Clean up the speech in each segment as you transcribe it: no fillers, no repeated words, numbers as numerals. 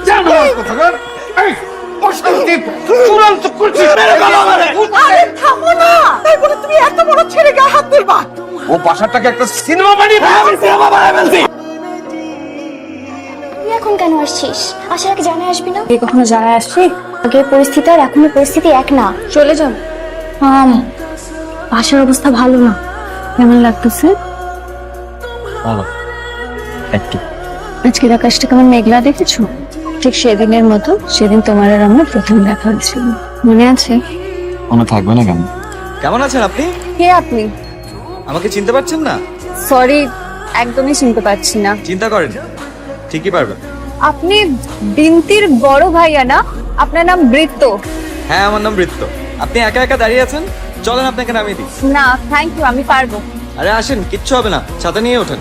জানো কথা বল এই অশান্তি চূড়ান্ত করছিস মেরে গেল আমারে। আরে থামো না, তাই বলে তুমি এত বড় ছেলে গায়ে হাত তুলবা? ও বাসাটাকে একটা সিনেমা বানিয়ে ফেলে আমি সিনেমা বানায় ফেলছি। তুই এখন কেন আসছিস? আসার আগে জানাই আসবি না? তুই কখনো জানাই আসছি? আগের পরিস্থিতি আর এখনের পরিস্থিতি এক না। চলে যাও। বাসার অবস্থা ভালো না। কেমন লাগতেছে? ভালো একটু। আজকের আকাশটা কেমন মেঘলা দেখেছো? ঠিক সেদিনের মতো, সেদিন তোমার আর আমার প্রথম দেখা হয়েছিল, মনে আছে? মনে থাকবে না কেন? কেমন আছেন আপনি? কে আপনি? আমাকে চিনতে পারছেন না? সরি, একদমই চিনতে পারছি না। চিন্তা করেন, ঠিকই পারবেন। আপনি বিন্তির বড় ভাইয়া না? আপনার নাম বৃত্ত? হ্যাঁ, আমার নাম বৃত্ত। আপনি একা একা দাঁড়িয়ে আছেন, চলেন আপনাকে নামিয়ে দিই। না থ্যাংক ইউ, আমি পারবো। আরে আসেন, কিচ্ছু হবে না, ছাতা নিয়ে ওঠেন।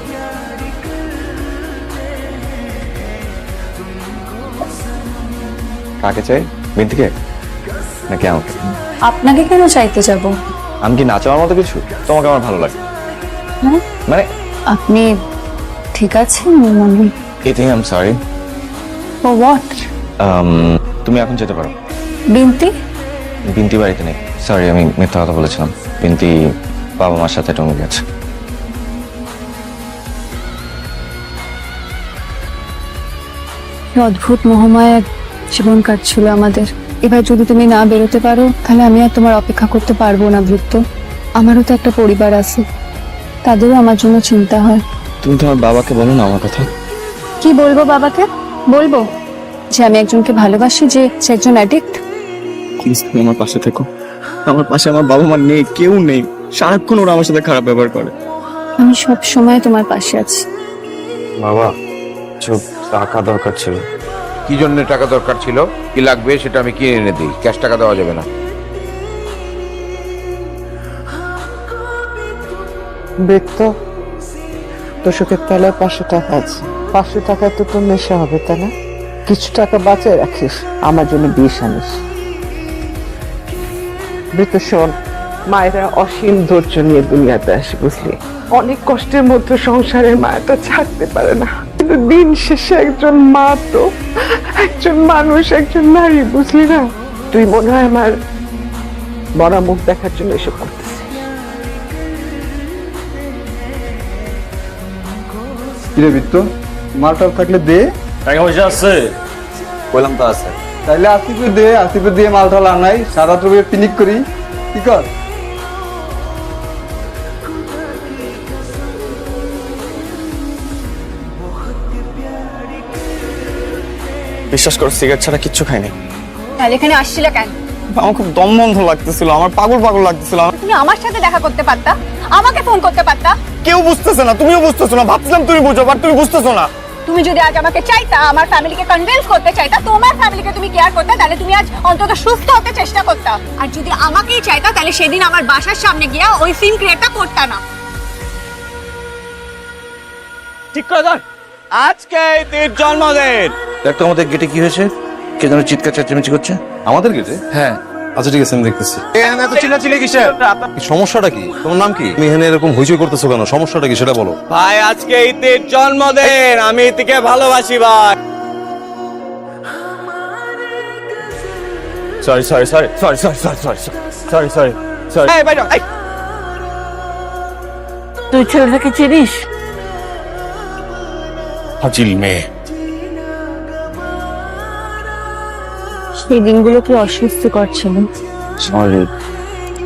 কাকে চাই? বিন্তিকে নাকি আমাকে? আপনাকে কেন চাইতে যাব? আমি কি নাচার মতো কিছু? তোমাকে আমার ভালো লাগে। হ্যাঁ? মানে আপনি ঠিক আছেন? মানে এটাই I am sorry. For what? তুমি এখন যেতে পারো। বিন্তি? বিন্তি বাড়িতে নেই, সরি আমি মিথ্যা কথা বলেছিলাম। বিন্তি বাবা মার সাথে টঙ্গে গেছে। কি অদ্ভুত মোহময় এক জীবন কাটছিল আমাদের। এবার যদি তুমি না বেরোতে পারো তাহলে আমি আর তোমার অপেক্ষা করতে পারবো না বৃত্ত। আমারও তো একটা পরিবার আছে, তাদেরও আমার জন্য চিন্তা হয়। তুমি তোমার বাবাকে বলো না আমার কথা। কি বলবো বাবাকে? বলবো যে আমি একজনকে ভালোবাসি, যে সে একজন অ্যাডিক্ট? প্লিজ তুমি আমার পাশে থেকো। আমার পাশে আমার বাবা মা নেই, কেউ নেই, সারাক্ষণ ওরা আমার সাথে খারাপ ব্যবহার করে। আমি সব সময় তোমার পাশে আছি। বাবা চুপ, টাকা দরকার ছিল। কি জন্য টাকা দরকার ছিল, কি লাগবে সেটা আমি কিনে এনে দিই, ক্যাশ টাকা দেওয়া যাবে না। বৃত্ত, তোষকের তলায় 500 টাকা আছে। 500 টাকায় তো তোর নেশা হবে, তাই না? কিছু টাকা বাঁচিয়ে রাখিস, আমার জন্য বিষ আনিস। বৃত্ত শোন, মায়েরা অসীম ধৈর্য নিয়ে দুনিয়াতে আসে, বুঝলি? অনেক কষ্টের মধ্যে সংসারের মায়াটা ছাড়তে পারে না, কিন্তু দিন শেষে একজন মা তো একজন মানুষ, একজন নারী, বুঝলি না? তুই মনে হয় আমার বড় মুখ দেখার জন্য এসব করতেছিস। কিরে বিত্ত, মালটাল থাকলে দে। টাকা পয়সা আছে? বললাম তো আছে। তাইলে আসিফে দে, আসিফে দিয়ে মালটাল আনাই, সারা রবি পিকনিক করি। কি কর? বিশ্বাস করো সিগারেট ছাড়া কিচ্ছু খাইনি। তাহলে এখানে আসছিলে কেন? আমার খুব দম বন্ধ লাগতেছিল, আমার পাগল পাগল লাগতেছিল। তুমি আমার সাথে দেখা করতে পারতা, আমাকে ফোন করতে পারতা। কেউ বুঝতেছে না, তুমিও বুঝতেছো না। ভাবছিলাম তুমি বুঝো, বাট তুমি বুঝতেছো না। তুমি যদি আজ আমাকে চাইতা, আমার ফ্যামিলিকে কনভিন্স করতে চাইতা, তোমার ফ্যামিলিকে তুমি কেয়ার করতে, তাহলে তুমি আজ অন্তত সুস্থ হতে চেষ্টা করতা। আর যদি আমাকেই চাইতা, তাহলে সেদিন আমার বাসার সামনে গিয়া ওই সিন ক্রিয়েটটা করতা না। ঠিক করে ধর, আজকে তোর জন্মদিন। দেখ তো আমাদের গেটে কি হয়েছে, কে যেন চিৎকার চেঁচামেচি করছে। আমাদের গেছে? হ্যাঁ, আচ্ছা ঠিক আছে, আমি দেখতেছি। এখানে এত চিল্লাচিল্লি কিসের? সমস্যাটা কি? তোমার নাম কি? তুমি এখানে এরকম হইচই করতেছো কেন? সমস্যাটা কি সেটা বলো। ভাই আজকে তোর জন্মদিন, আমি তোকে ভালোবাসি ভাই। Sorry sorry sorry sorry sorry sorry sorry sorry sorry sorry. এই বাইরে এই। তুই ছেলেটাকে চিনিস? ফাজিল মেয়ে। সেই দিনগুলো কি অস্বস্তিকর ছিল? সরি।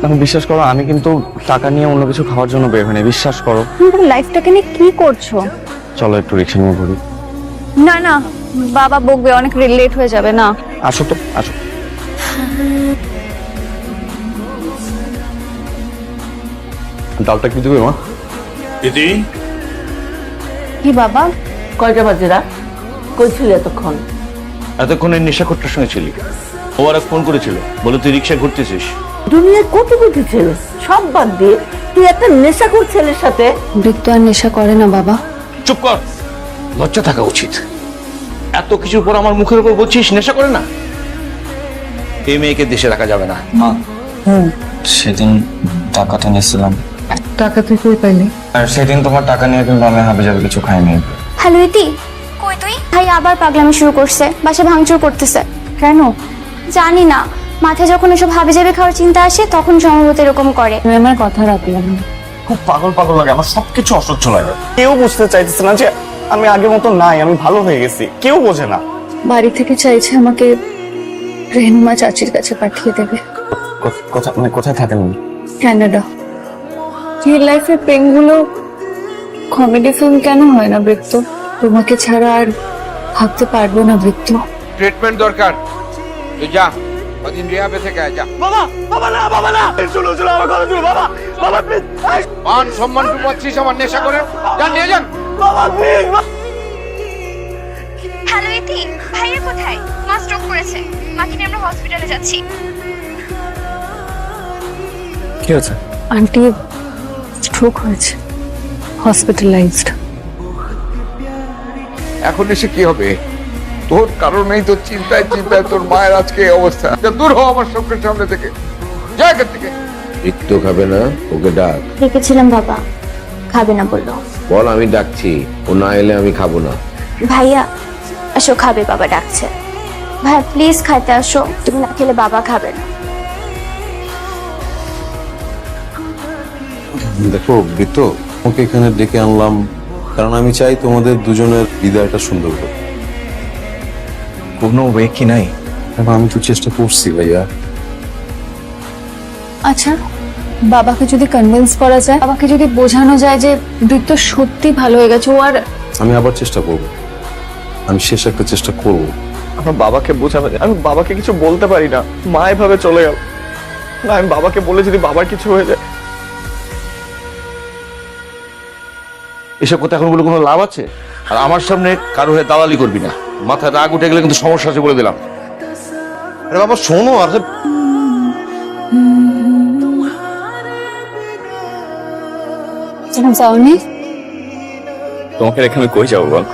আমি বিশ্বাস করো, আমি কিন্তু টাকা নিয়ে অন্য কিছু খাওয়ার জন্য বের হইনি, বিশ্বাস করো। তুমি লাইফটাকে নিয়ে কি করছো? চলো একটু রিক্সা নিয়ে ঘুরি। না না, বাবা বকবে, অনেক লেট হয়ে যাবে। না আসো তো, আসো। ডালটা কি দিবে মা? দিদি কি বাবা? কয়টা বাজে রাত? কই ছিলি এতক্ষণ? এতক্ষণে নেশা করতে শুনেছিলি, ও আর ফোন করেছিল, বলে তুই রিক্সা ঘুরতেছিস। দুনিয়ায় কত কোটি ছেলে, সব বাদ দিয়ে তুই একটা নেশাখোর ছেলের সাথে। বৃত্ত আর নেশা করে না বাবা। চুপ কর, লজ্জা থাকা উচিত। এত কিছুর পর আমার মুখের উপর বলছিস নেশা করে না। এই মেয়েকে দেশে রাখা যাবে না। মা, সেদিন টাকাটা নিয়েছিলাম, টাকা তুই কই পাইলি? আর সেদিন তোমার টাকা নিয়ে কিন্তু আমি হাবি যাবে কিছু খাইনি। হ্যালো ইতি, কই তুই? ভাই আবার পাগলামি শুরু করছে, বাসা ভাঙচুর করতেছে। কেন? জানি না, মাথায় যখন এসব হাবি জাবি খাওয়ার চিন্তা আসে তখন সম্ভবত এরকম করে। তুমি আমার কথা রাখলাম না। খুব পাগল পাগল লাগে, আমার সবকিছু অসহ্য লাগে। কেউ বুঝতে চাইতেছে না যে আমি আগের মতো নাই, আমি ভালো হয়ে গেছি। কেউ বোঝে না। বাড়ি থেকে চাইছে আমাকে রেহনুমা চাচির কাছে পাঠিয়ে দেবে। কোথায় থাকেন উনি? ক্যানাডা। রিয়েল লাইফের প্রেমগুলো কমেডি ফিল্ম কেন হয় না বৃত্ত? তোমাকে ছাড়া আর ভাবতে পারবো না বৃত্ত। ট্রিটমেন্ট দরকার, তুই যা কদিন রিহাবে থেকে আয়, যা। মান সম্মান পাচ্ছিস আমার নেশা করে, যান নিয়ে যান। হ্যালো ইতি, ভাইয়া কোথায়? মা স্ট্রোক করেছে, মাকে নিয়ে আমরা হসপিটালে যাচ্ছি। কি হয়েছে? আন্টি স্ট্রোক হয়েছে, হসপিটালাইজড। এখন এসে কি হবে? তোর কারণেই তো চিন্তায় চিন্তায় তোর মায়ের আজকে এই অবস্থা। যা দূর হ আমার চোখের সামনে থেকে, যা এখান থেকে। একটু খাবে না? ওকে ডাক। ডেকেছিলাম বাবা, খাবে না বললো। বল আমি ডাকছি, ও না এলে আমি খাবো না। ভাইয়া আসো, খাবে, বাবা ডাকছে। ভাইয়া প্লিজ খাইতে আসো, তুমি না খেলে বাবা খাবে না। দেখো বৃত্ত, ওকে এখানে ডেকে আনলাম কারণ আমি চাই তোমাদের দুজনের বিদায়টা সুন্দর হোক। কোনো ওয়ে কি নাই? এখন আমি তো চেষ্টা করছি ভাইয়া। আচ্ছা, বাবাকে যদি কনভিন্স করা যায়, বাবাকে যদি বোঝানো যায় যে বৃত্ত সত্যি ভালো হয়ে গেছে, ও আর আমি আবার চেষ্টা করব, আমি শেষ একটা চেষ্টা করব। আমার বাবাকে বোঝানো যায়। আমি বাবাকে কিছু বলতে পারি না, মা এভাবে চলে গেল না। আমি বাবাকে বলে যদি বাবার কিছু হয়ে যায়। এসব কথা এখন বলে কোনো লাভ আছে? আর আমার সামনে কারো হয়ে দালালি করবি না, মাথায় রাগ উঠে গেলে কিন্তু সমস্যা আছে বলে দিলাম। আরে বাবা শোনো, আর যাওনি? তোমাকে রেখে আমি কই যাবো বল?